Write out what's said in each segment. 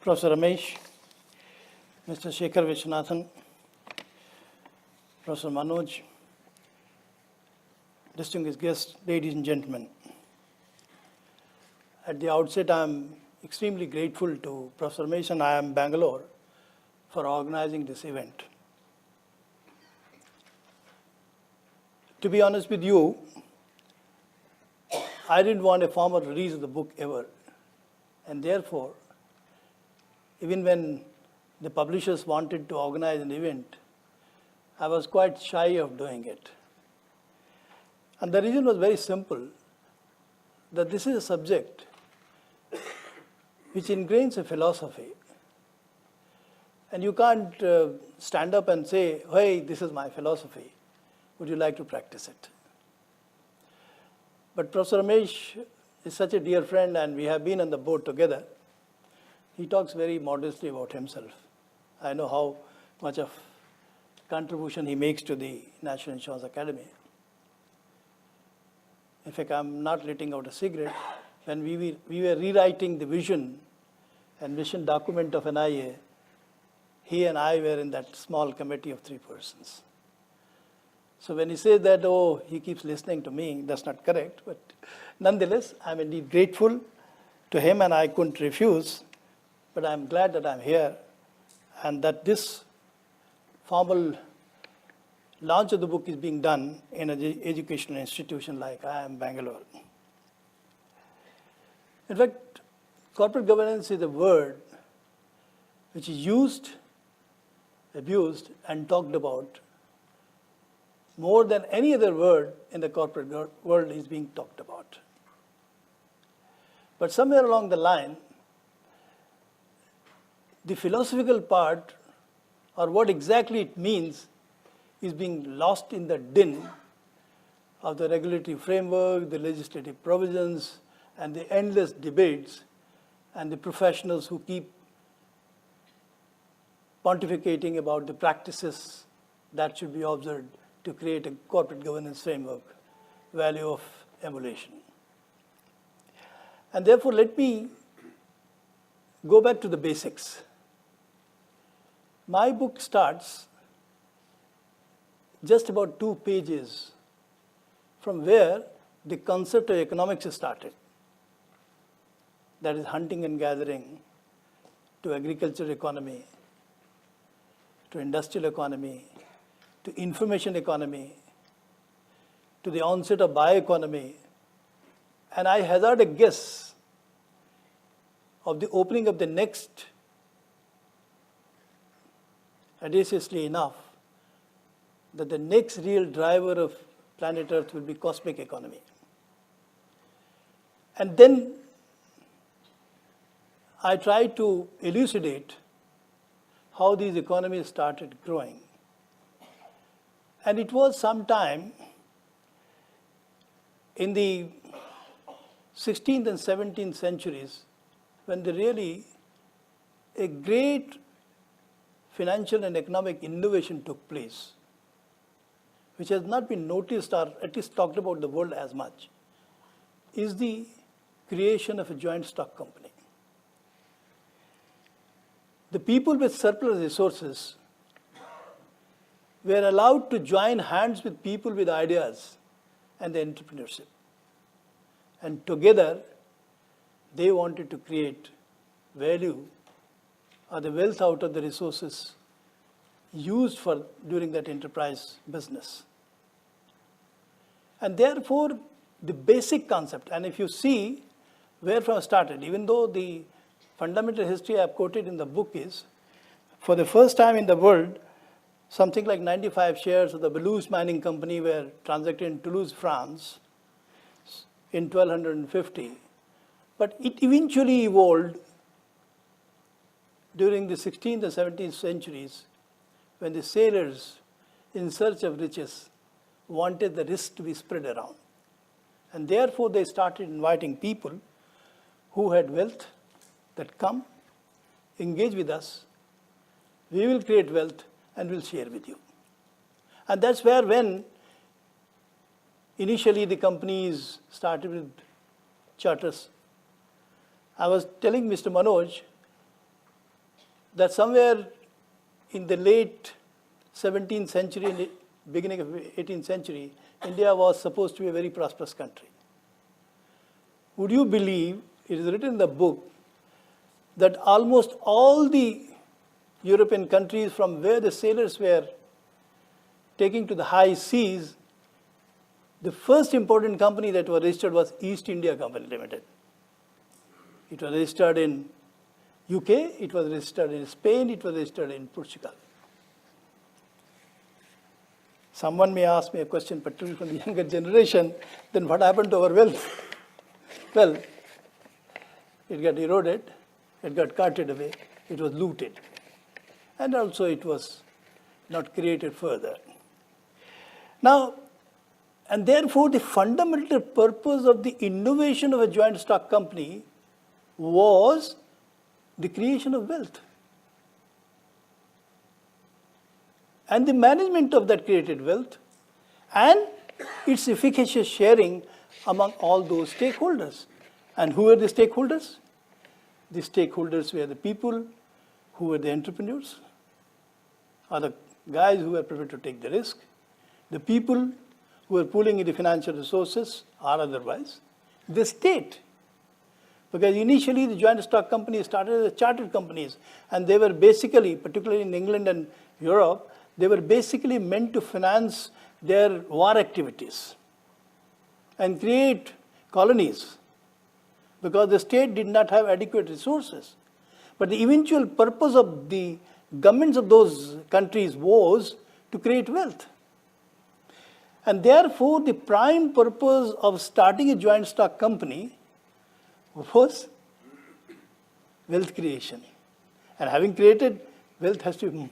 Professor Ramesh, Mr. Shekhar Vishwanathan, Professor Manoj, distinguished guests, ladies and gentlemen. At the outset, I am extremely grateful to Professor Ramesh and IIM Bangalore for organizing this event. To be honest with you, I didn't want a formal release of the book ever. And therefore, even when the publishers wanted to organize an event, I was quite shy of doing it. And the reason was very simple, that this is a subject which ingrains a philosophy. And you can't stand up and say, hey, this is my philosophy. Would you like to practice it? But Professor Ramesh is such a dear friend, and we have been on the board together. He talks very modestly about himself. I know how much of contribution he makes to the National Insurance Academy. In fact, I'm not letting out a cigarette. When we were rewriting the vision and mission document of NIA, he and I were in that small committee of 3 persons. So when he says that, oh, he keeps listening to me, that's not correct. But nonetheless, I'm indeed grateful to him, and I couldn't refuse. But I'm glad that I'm here and that this formal launch of the book is being done in an educational institution like IIM Bangalore. In fact, corporate governance is a word which is used, abused, and talked about more than any other word in the corporate world is being talked about. But somewhere along the line, the philosophical part, or what exactly it means, is being lost in the din of the regulatory framework, the legislative provisions, and the endless debates, and the professionals who keep pontificating about the practices that should be observed to create a corporate governance framework, value of emulation. And therefore, let me go back to the basics. My book starts just about 2 pages from where the concept of economics started. That is hunting and gathering, to agricultural economy, to industrial economy, to information economy, to the onset of bioeconomy. And I hazard a guess of the opening of the next, audaciously enough, that the next real driver of planet Earth will be cosmic economy. And then I try to elucidate how these economies started growing. And it was sometime in the 16th and 17th centuries when a great financial and economic innovation took place, which has not been noticed or at least talked about in the world as much, is the creation of a joint stock company. The people with surplus resources were allowed to join hands with people with ideas and the entrepreneurship. And together, they wanted to create value or the wealth out of the resources used during that enterprise business. And therefore, the basic concept, and if you see where from started, even though the fundamental history I have quoted in the book is, for the first time in the world, something like 95 shares of the Belus Mining Company were transacted in Toulouse, France in 1250. But it eventually evolved during the 16th and 17th centuries when the sailors in search of riches wanted the risk to be spread around. And therefore they started inviting people who had wealth that come, engage with us, we will create wealth and we'll share with you. And that's where when initially the companies started with charters. I was telling Mr. Manoj that somewhere in the late 17th century, beginning of 18th century, India was supposed to be a very prosperous country. Would you believe, it is written in the book, that almost all the European countries from where the sailors were taking to the high seas, the first important company that was registered was East India Company Limited. It was registered in UK, it was registered in Spain, it was registered in Portugal. Someone may ask me a question, particularly from the younger generation, then what happened to our wealth? Well, it got eroded, it got carted away, it was looted. And also it was not created further. Now, and therefore the fundamental purpose of the innovation of a joint stock company was the creation of wealth. And the management of that created wealth and its efficacious sharing among all those stakeholders. And who were the stakeholders? The stakeholders were the people who were the entrepreneurs, or the guys who were prepared to take the risk, the people who were pooling in the financial resources or otherwise, the state. Because initially the joint stock companies started as chartered companies, and they were basically, particularly in England and Europe, they were basically meant to finance their war activities and create colonies, because the state did not have adequate resources. But the eventual purpose of the governments of those countries was to create wealth. And therefore, the prime purpose of starting a joint stock company was wealth creation. And having created, wealth has to be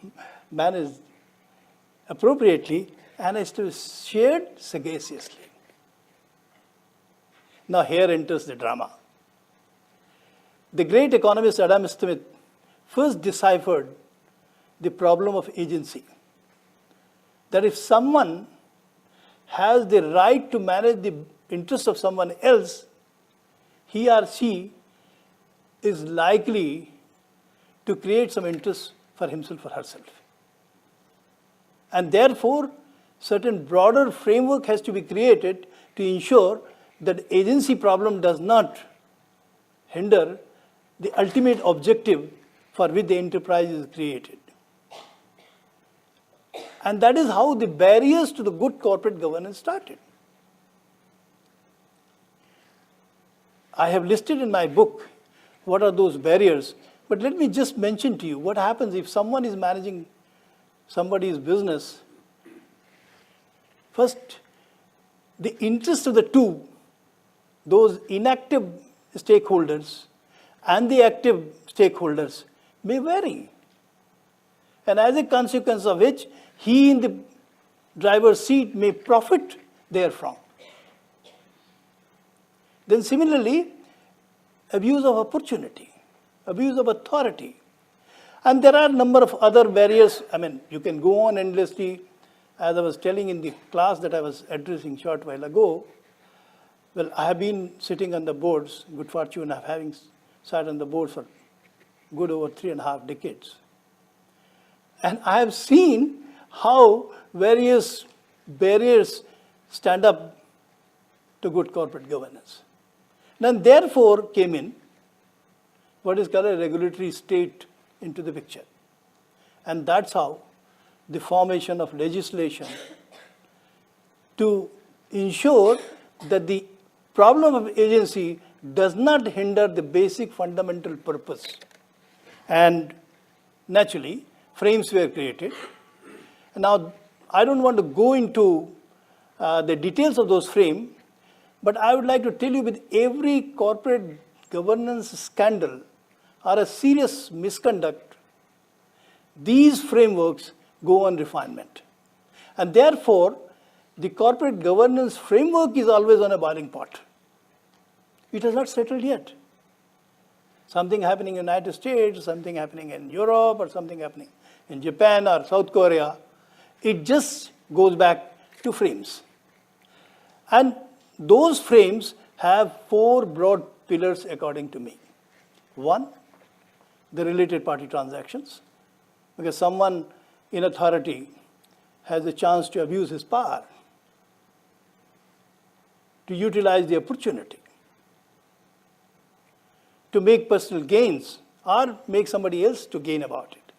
managed appropriately and has to be shared sagaciously. Now here enters the drama. The great economist Adam Smith first deciphered the problem of agency. That if someone has the right to manage the interests of someone else, he or she is likely to create some interest for himself or herself. And therefore, certain broader framework has to be created to ensure that agency problem does not hinder the ultimate objective for which the enterprise is created. And that is how the barriers to the good corporate governance started. I have listed in my book what are those barriers, but let me just mention to you what happens if someone is managing somebody's business. First, the interest of the two, those inactive stakeholders and the active stakeholders, may vary. And as a consequence of which, he in the driver's seat may profit therefrom. Then similarly, abuse of opportunity, abuse of authority. And there are a number of other barriers. I mean, you can go on endlessly. As I was telling in the class that I was addressing a short while ago, well, I have been sitting on the boards, good fortune of having sat on the boards for good over 3.5 decades. And I have seen how various barriers stand up to good corporate governance. Then therefore came in what is called a regulatory state into the picture. And that's how the formation of legislation to ensure that the problem of agency does not hinder the basic fundamental purpose. And naturally, frames were created. Now, I don't want to go into the details of those frames, but I would like to tell you with every corporate governance scandal or a serious misconduct, these frameworks go on refinement. And therefore, the corporate governance framework is always on a boiling pot. It has not settled yet. Something happening in the United States, something happening in Europe, or something happening in Japan or South Korea, it just goes back to frames. And those frames have 4 broad pillars according to me. 1, the related party transactions, because someone in authority has a chance to abuse his power, to utilize the opportunity, to make personal gains or make somebody else to gain about it.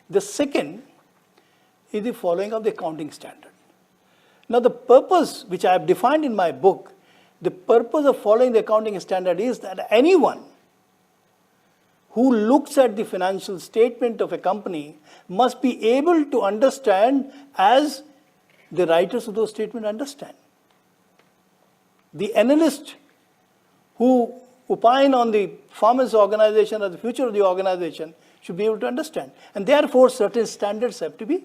The second is the following of the accounting standard. Now the purpose which I have defined in my book, the purpose of following the accounting standard is that anyone who looks at the financial statement of a company must be able to understand as the writers of those statements understand. The analyst who opine on the performance of the organization or the future of the organization should be able to understand. And therefore, certain standards have to be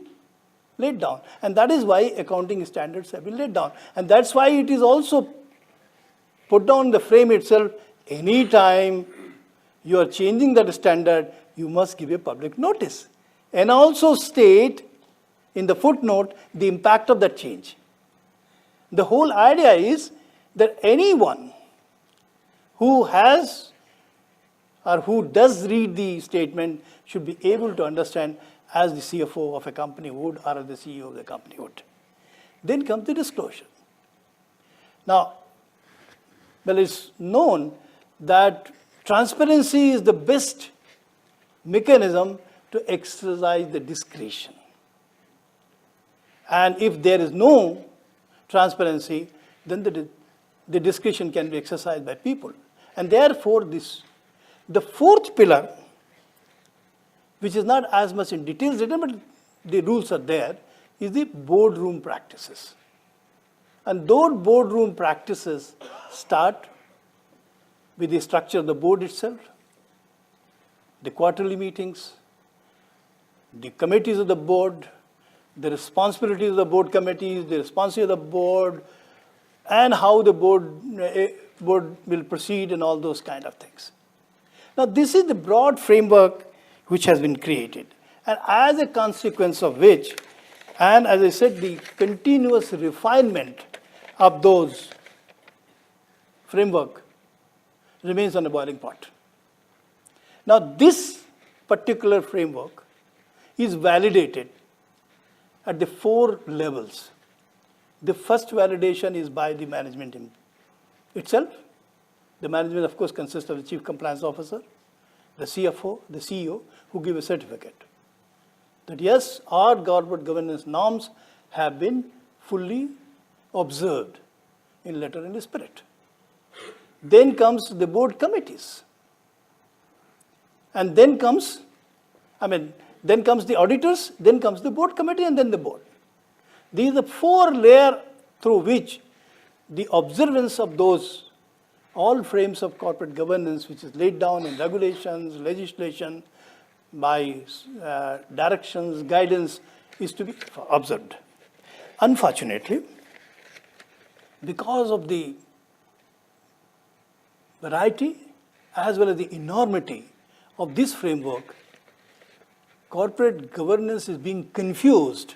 laid down. And that is why accounting standards have been laid down. And that's why it is also put down in the frame itself. Any time you are changing that standard, you must give a public notice. And also state in the footnote the impact of that change. The whole idea is that anyone who has or who does read the statement should be able to understand as the CFO of a company would or as the CEO of the company would. Then comes the disclosure. Now, well, it's known that transparency is the best mechanism to exercise the discretion. And if there is no transparency, then the discretion can be exercised by people. And therefore, the fourth pillar, which is not as much in details written, but the rules are there, is the boardroom practices. And those boardroom practices start with the structure of the board itself, the quarterly meetings, the committees of the board, the responsibilities of the board committees, the responsibility of the board, and how the board will proceed and all those kind of things. Now, this is the broad framework which has been created. And as a consequence of which, and as I said, the continuous refinement of those framework remains on the boiling pot. Now, this particular framework is validated at the 4 levels. The first validation is by the management itself. The management, of course, consists of the Chief Compliance Officer, the CFO, the CEO, who give a certificate that yes, our corporate governance norms have been fully observed in letter and spirit. Then comes the board committees. And then comes the auditors, then comes the board committee, and then the board. These are the 4 layers through which the observance of those all frames of corporate governance, which is laid down in regulations, legislation, by directions, guidance, is to be observed. Unfortunately, because of the variety as well as the enormity of this framework, corporate governance is being confused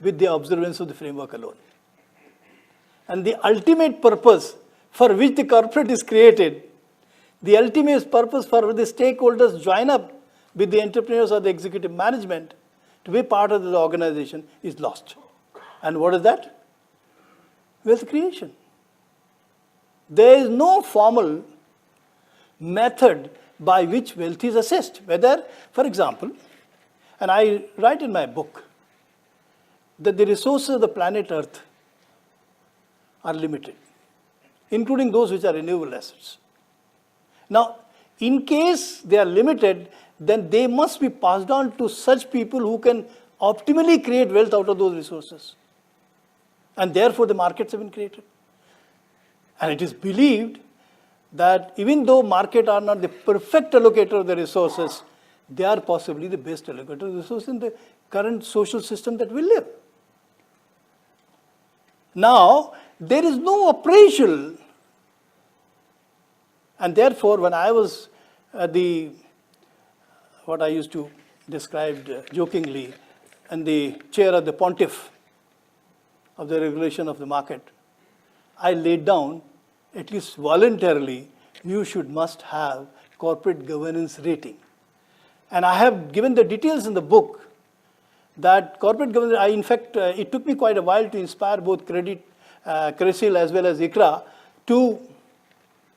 with the observance of the framework alone. And the ultimate purpose for which the corporate is created, the ultimate purpose for the stakeholders join up with the entrepreneurs or the executive management to be part of the organization is lost. And what is that? Wealth creation. There is no formal method by which wealth is assessed. Whether, for example, and I write in my book that the resources of the planet Earth are limited, including those which are renewable assets. Now, in case they are limited, then they must be passed on to such people who can optimally create wealth out of those resources. And therefore, the markets have been created. And it is believed that even though markets are not the perfect allocator of the resources, they are possibly the best allocator of the resources in the current social system that we live. Now, there is no appraisal. And therefore, when I was what I used to describe jokingly, in the chair of the pontiff of the regulation of the market, I laid down, at least voluntarily, you must have corporate governance rating. And I have given the details in the book that corporate governance, in fact, it took me quite a while to inspire both CRISIL as well as ICRA to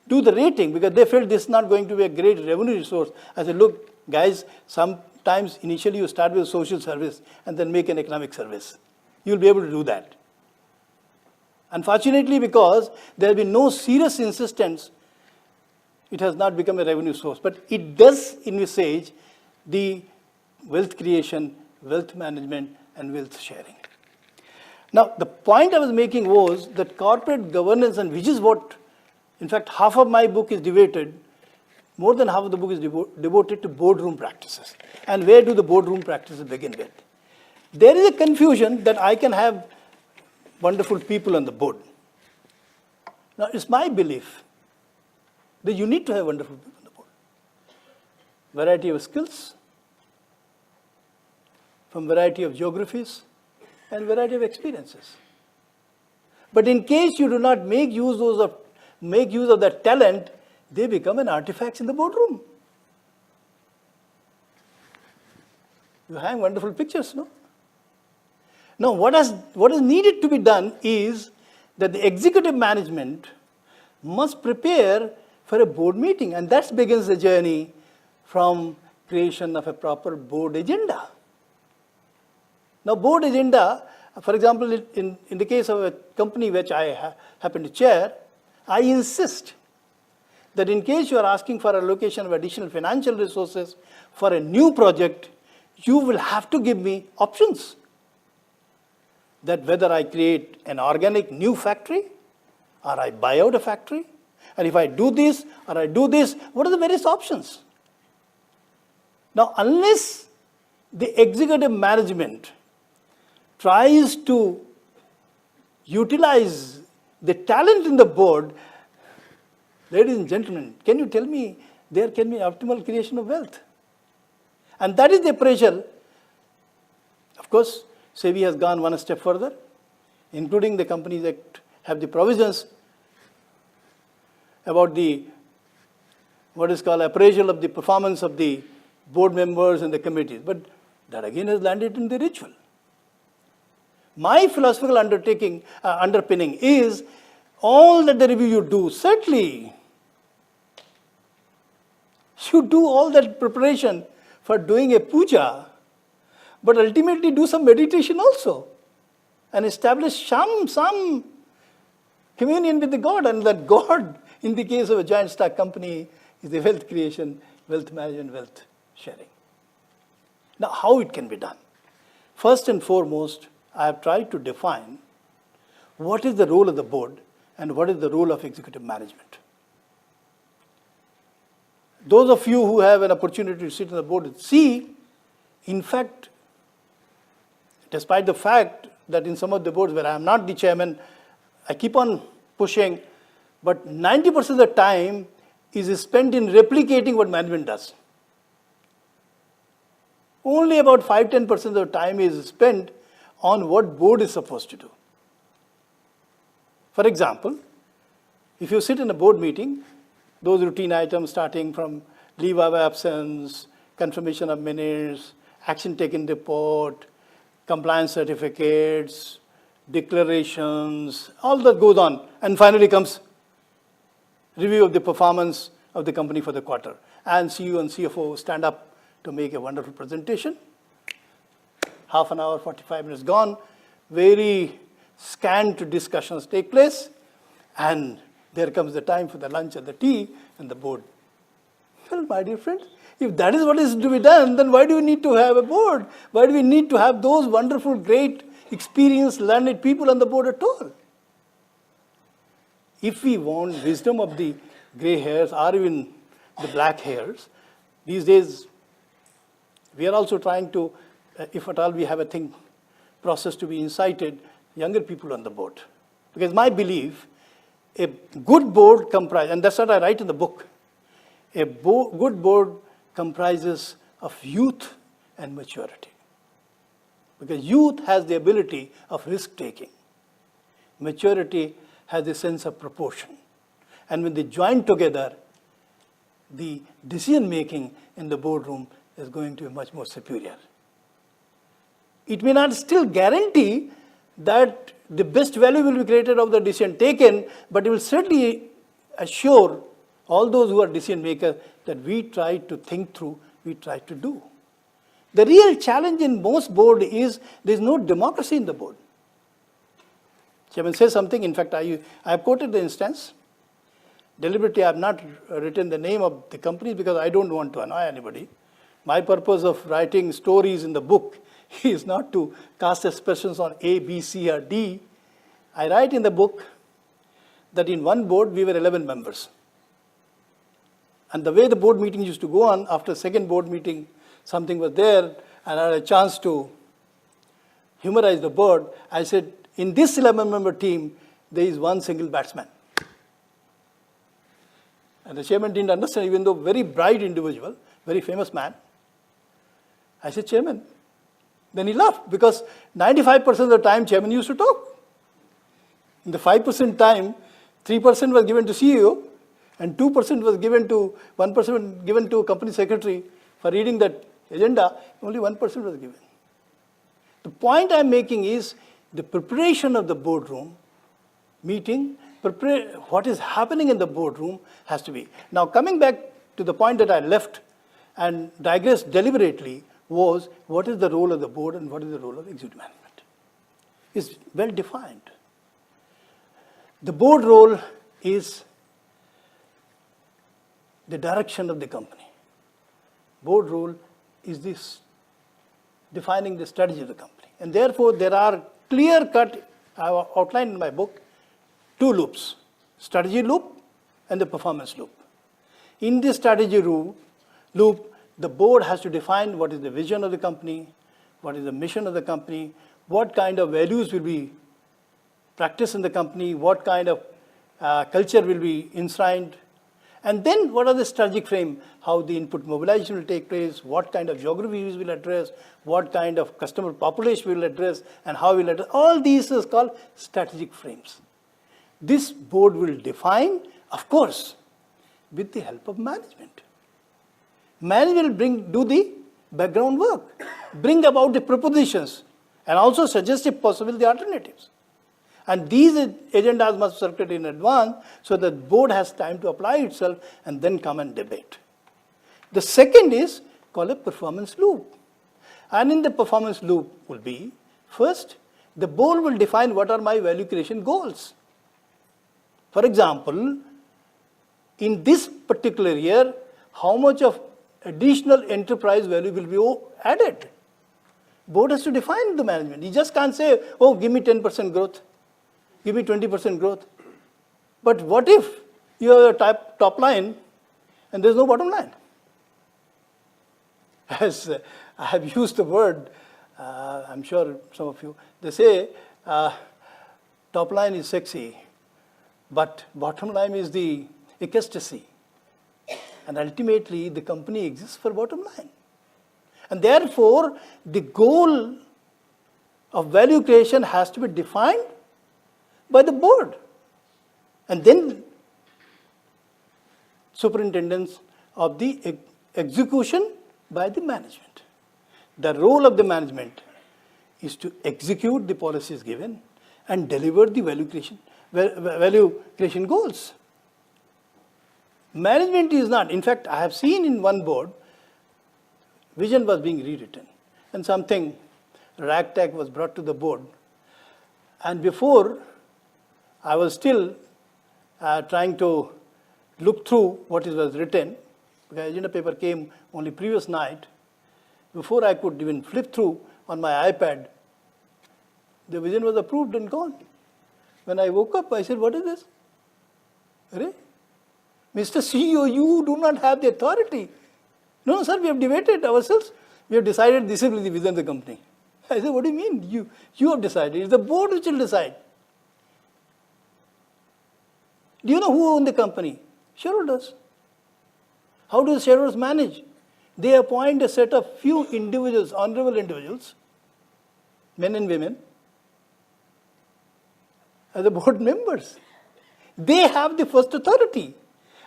do the rating, because they felt this is not going to be a great revenue resource. I said, look, guys, sometimes initially you start with a social service and then make an economic service. You'll be able to do that. Unfortunately, because there has been no serious insistence, it has not become a revenue source. But it does envisage the wealth creation, wealth management, and wealth sharing. Now, the point I was making was that corporate governance, and which is what, in fact, half of my book is devoted, more than half of the book is devoted to boardroom practices. And where do the boardroom practices begin with? There is a confusion that I can have wonderful people on the board. Now, it's my belief that you need to have wonderful people on the board. Variety of skills, from variety of geographies, and variety of experiences. But in case you do not make use of that talent, they become an artifact in the boardroom. You hang wonderful pictures, no? Now, what is needed to be done is that the executive management must prepare for a board meeting, and that begins the journey from creation of a proper board agenda. Now, board agenda, for example, in the case of a company which I happen to chair, I insist that in case you are asking for allocation of additional financial resources for a new project, you will have to give me options. That whether I create an organic new factory, or I buy out a factory, and if I do this or I do this, what are the various options? Now, unless the executive management tries to utilize the talent in the board, ladies and gentlemen, can you tell me there can be optimal creation of wealth? And that is the appraisal. Of course, SEBI has gone one step further, including the Companies Act have the provisions about the, what is called appraisal of the performance of the board members and the committees. But that again has landed in the ritual. My philosophical underpinning is all that the review you do, certainly you do all that preparation for doing a puja, but ultimately do some meditation also and establish some communion with the God, and that God, in the case of a joint stock company, is the wealth creation, wealth management, wealth sharing. Now, how it can be done? First and foremost, I have tried to define what is the role of the board and what is the role of executive management. Those of you who have an opportunity to sit on the board see, in fact, despite the fact that in some of the boards where I am not the chairman, I keep on pushing, but 90% of the time is spent in replicating what management does. Only about 5-10% of the time is spent on what board is supposed to do. For example, if you sit in a board meeting, those routine items starting from leave of absence, confirmation of minutes, action taken report, compliance certificates, declarations, all that goes on. And finally comes review of the performance of the company for the quarter. And CEO and CFO stand up to make a wonderful presentation. Half an hour, 45 minutes gone. Very scant discussions take place. And there comes the time for the lunch and the tea and the board. Well, my dear friends, if that is what is to be done, then why do we need to have a board? Why do we need to have those wonderful, great, experienced, learned people on the board at all? If we want wisdom of the gray hairs or even the black hairs, these days we are also trying to, if at all we have a process to be incited, younger people on the board. Because my belief, a good board comprises, and that's what I write in the book, a good board comprises of youth and maturity. Because youth has the ability of risk-taking. Maturity has a sense of proportion. And when they join together, the decision-making in the boardroom is going to be much more superior. It may not still guarantee that the best value will be created of the decision taken, but it will certainly assure all those who are decision makers that we try to think through, we try to do. The real challenge in most board is there is no democracy in the board. Chairman says something, in fact, I have quoted the instance. Deliberately, I have not written the name of the company because I don't want to annoy anybody. My purpose of writing stories in the book is not to cast aspersions on A, B, C, or D. I write in the book that in one board we were 11 members. And the way the board meeting used to go on, after second board meeting, something was there, and I had a chance to humorize the board. I said, in this 11-member team, there is one single batsman. And the chairman didn't understand, even though very bright individual, very famous man. I said, Chairman. Then he laughed, because 95% of the time, Chairman used to talk. In the 5% time, 3% was given to CEO, and 2% was given to, 1% was given to company secretary for reading that agenda, only 1% was given. The point I'm making is the preparation of the boardroom meeting, what is happening in the boardroom has to be. Now, coming back to the point that I left and digressed deliberately was what is the role of the board and what is the role of executive management. It's well defined. The board role is the direction of the company. Board role is this, defining the strategy of the company. And therefore, there are clear-cut, I have outlined in my book, two loops, strategy loop and the performance loop. In the strategy loop, the board has to define what is the vision of the company, what is the mission of the company, what kind of values will be practiced in the company, what kind of culture will be enshrined, and then what are the strategic frame, how the input mobilization will take place, what kind of geographies will address, what kind of customer population will address, and how will address. All these is called strategic frames. This board will define, of course, with the help of management. Management will do the background work, bring about the propositions, and also suggest, if possible, the alternatives. And these agendas must circulate in advance so that the board has time to apply itself and then come and debate. The second is called a performance loop. And in the performance loop will be, first, the board will define what are my value creation goals. For example, in this particular year, how much of additional enterprise value will be added? Board has to define the management. You just can't say, oh, give me 10% growth, give me 20% growth. But what if you have a top line and there's no bottom line? As I have used the word, I'm sure some of you, they say top line is sexy, but bottom line is the ecstasy. And ultimately, the company exists for bottom line. And therefore, the goal of value creation has to be defined by the board. And then superintendence of the execution by the management. The role of the management is to execute the policies given and deliver the value creation goals. Management is not, in fact, I have seen in one board, vision was being rewritten and something ragtag was brought to the board. And before, I was still trying to look through what was written, because agenda paper came only previous night. Before I could even flip through on my iPad, the vision was approved and gone. When I woke up, I said, what is this? Mr. CEO, you do not have the authority. No, sir, we have debated ourselves. We have decided this will be the vision of the company. I said, what do you mean? You have decided. It's the board which will decide. Do you know who owns the company? Shareholders. How do the shareholders manage? They appoint a set of few individuals, honorable individuals, men and women, as the board members. They have the first authority.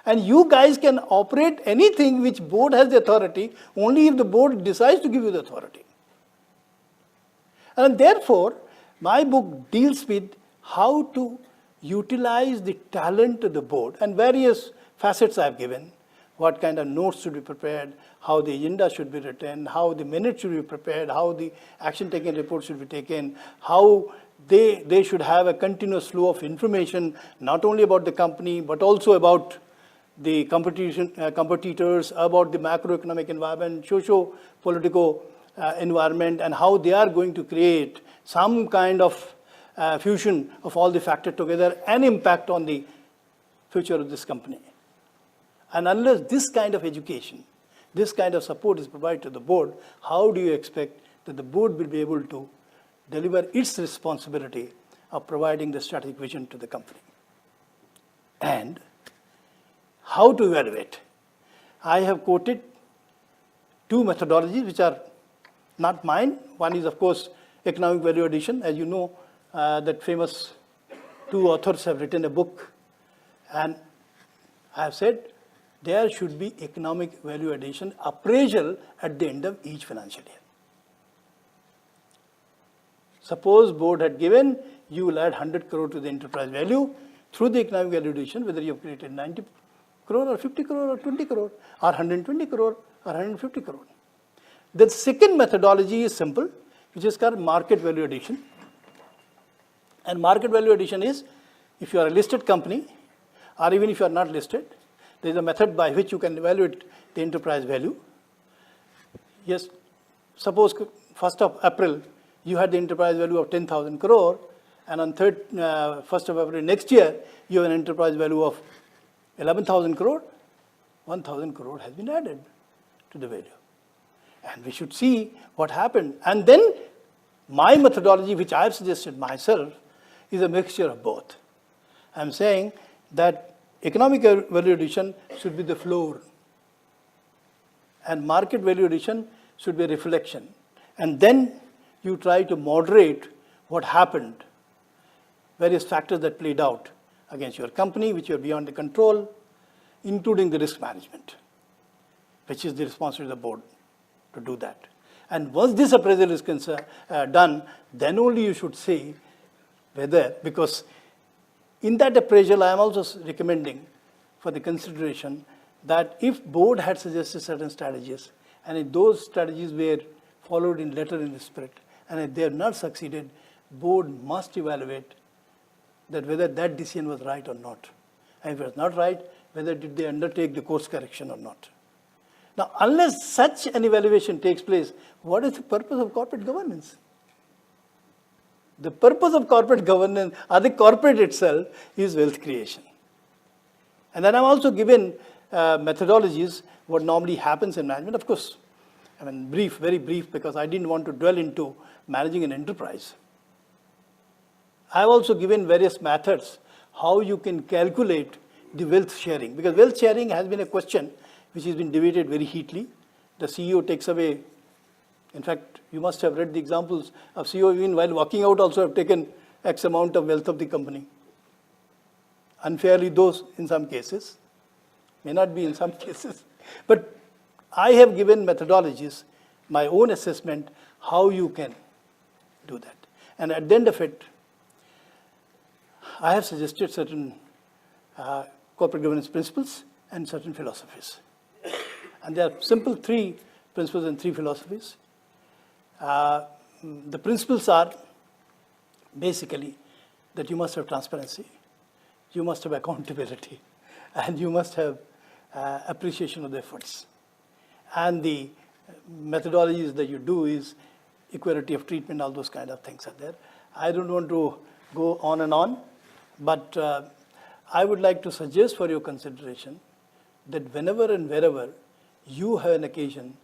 And you guys can operate anything which board has the authority only if the board decides to give you the authority. And therefore, my book deals with how to utilize the talent of the board and various facets I've given. What kind of notes should be prepared, how the agenda should be written, how the minutes should be prepared, how the action taken report should be taken, how they should have a continuous flow of information, not only about the company, but also about the competitors, about the macroeconomic environment, socio-political environment, and how they are going to create some kind of fusion of all the factors together and impact on the future of this company. And unless this kind of education, this kind of support is provided to the board, how do you expect that the board will be able to deliver its responsibility of providing the strategic vision to the company? And how to evaluate? I have quoted two methodologies which are not mine. One is, of course, economic value addition. As you know, that famous two authors have written a book, and I have said there should be economic value addition appraisal at the end of each financial year. Suppose board had given, you will add 100 crore to the enterprise value through the economic value addition, whether you have created 90 crore or 50 crore or 20 crore or 120 crore or 150 crore. The second methodology is simple, which is called market value addition. And market value addition is, if you are a listed company, or even if you are not listed, there is a method by which you can evaluate the enterprise value. Yes, suppose 1st of April, you had the enterprise value of 10,000 crore, and on 1st of April next year, you have an enterprise value of 11,000 crore, 1,000 crore has been added to the value. And we should see what happened. And then my methodology, which I have suggested myself, is a mixture of both. I'm saying that economic value addition should be the floor, and market value addition should be a reflection. And then you try to moderate what happened, various factors that played out against your company, which are beyond the control, including the risk management, which is the responsibility of the board to do that. And once this appraisal is done, then only you should say whether, because in that appraisal, I am also recommending for the consideration that if board had suggested certain strategies, and if those strategies were followed in letter and spirit, and if they have not succeeded, board must evaluate that whether that decision was right or not. And if it was not right, whether did they undertake the course correction or not. Now, unless such an evaluation takes place, what is the purpose of corporate governance? The purpose of corporate governance, or the corporate itself, is wealth creation. And then I've also given methodologies, what normally happens in management. Of course, I mean, brief, very brief, because I didn't want to dwell into managing an enterprise. I've also given various methods how you can calculate the wealth sharing, because wealth sharing has been a question which has been debated very heatedly. The CEO takes away, in fact, you must have read the examples of CEO even while walking out also have taken X amount of wealth of the company. Unfairly, those in some cases, may not be in some cases. But I have given methodologies, my own assessment, how you can do that. And at the end of it, I have suggested certain corporate governance principles and certain philosophies. And there are simple 3 principles and 3 philosophies. The principles are basically that you must have transparency, you must have accountability, and you must have appreciation of the efforts. And the methodologies that you do is equality of treatment, all those kind of things are there. I don't want to go on and on, but I would like to suggest for your consideration that whenever and wherever you have an occasion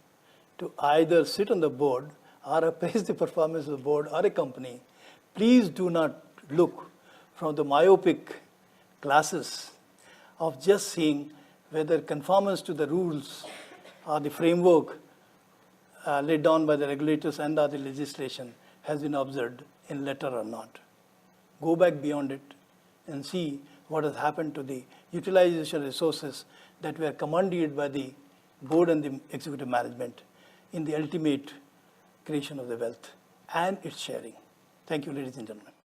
to either sit on the board or appraise the performance of the board or a company, please do not look from the myopic glasses of just seeing whether conformance to the rules or the framework laid down by the regulators and or the legislation has been observed in letter or not. Go back beyond it and see what has happened to the utilization resources that were commanded by the board and the executive management in the ultimate creation of the wealth and its sharing. Thank you, ladies and gentlemen.